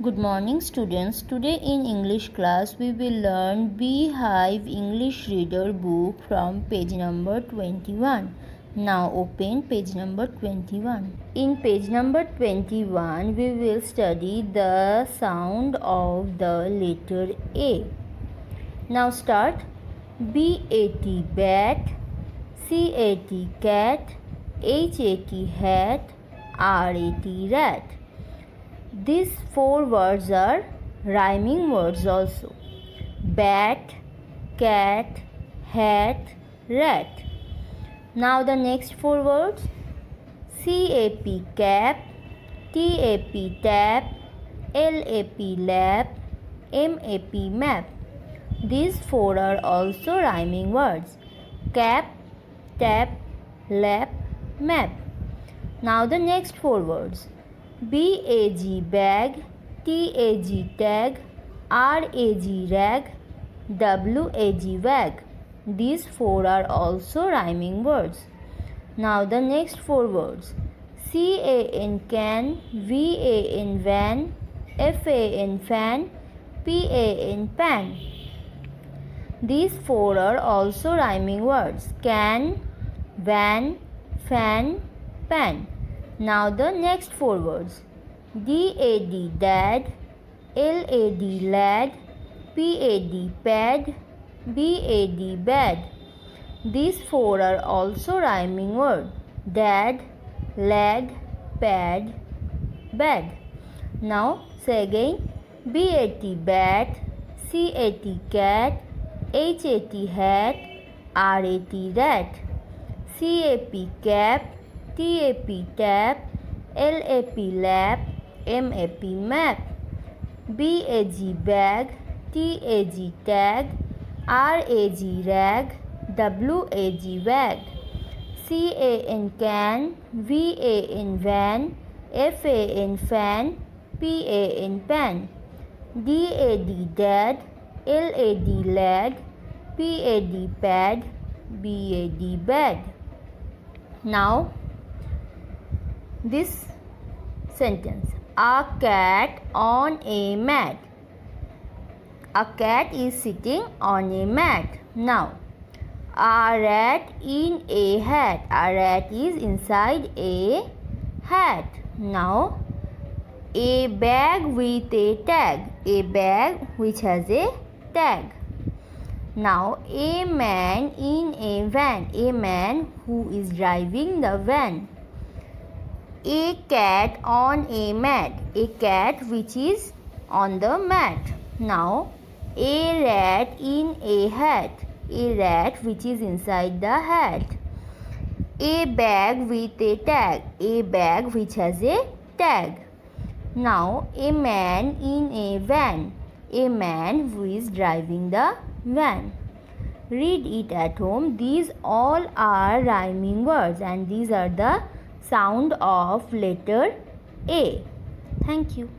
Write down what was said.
Good morning students. Today in English class we will learn Beehive English Reader book from page number 21. Now open page number 21. In page number 21 we will study the sound of the letter A. Now start. B-A-T bat, C-A-T cat, H-A-T hat, R-A-T rat. These four words are rhyming words also. Bat, cat, hat, rat. Now the next four words. C-A-P cap, T-A-P tap, L-A-P lap, M-A-P map. These four are also rhyming words. Cap, tap, lap, map. Now the next four words. B-A-G bag, T-A-G tag, R-A-G rag, W-A-G wag. These four are also rhyming words. Now the next four words. C-A-N can, V-A-N van, F-A-N fan, P-A-N pan. These four are also rhyming words. Can, van, fan, pan. Now the next four words. D-A-D dad, L-A-D lad, P-A-D pad, B-A-D bad. These four are also rhyming words. Dad, lad, pad, bad. Now say again. B-A-T bat, C-A-T cat, H-A-T hat, R-A-T rat. C-A-P cap, T-A-P tap, L-A-P lap, M-A-P map. B-A-G bag, T-A-G tag, R-A-G rag, W-A-G wag. C-A-N can, V-A-N van, F-A-N fan, P-A-N pan. D-A-D dad, L-A-D lad, P-A-D pad, B-A-D bad. Now this sentence. A cat on a mat. A cat is sitting on a mat. Now a rat in a hat. A rat is inside a hat. Now a bag with a tag. A bag which has a tag. Now a man in a van. A man who is driving the van. A cat on a mat. A cat which is on the mat. Now a rat in a hat. A rat which is inside the hat. A bag with a tag. A bag which has a tag. Now a man in a van. A man who is driving the van. Read it at home. These all are rhyming words and these are the sound of letter A. Thank you.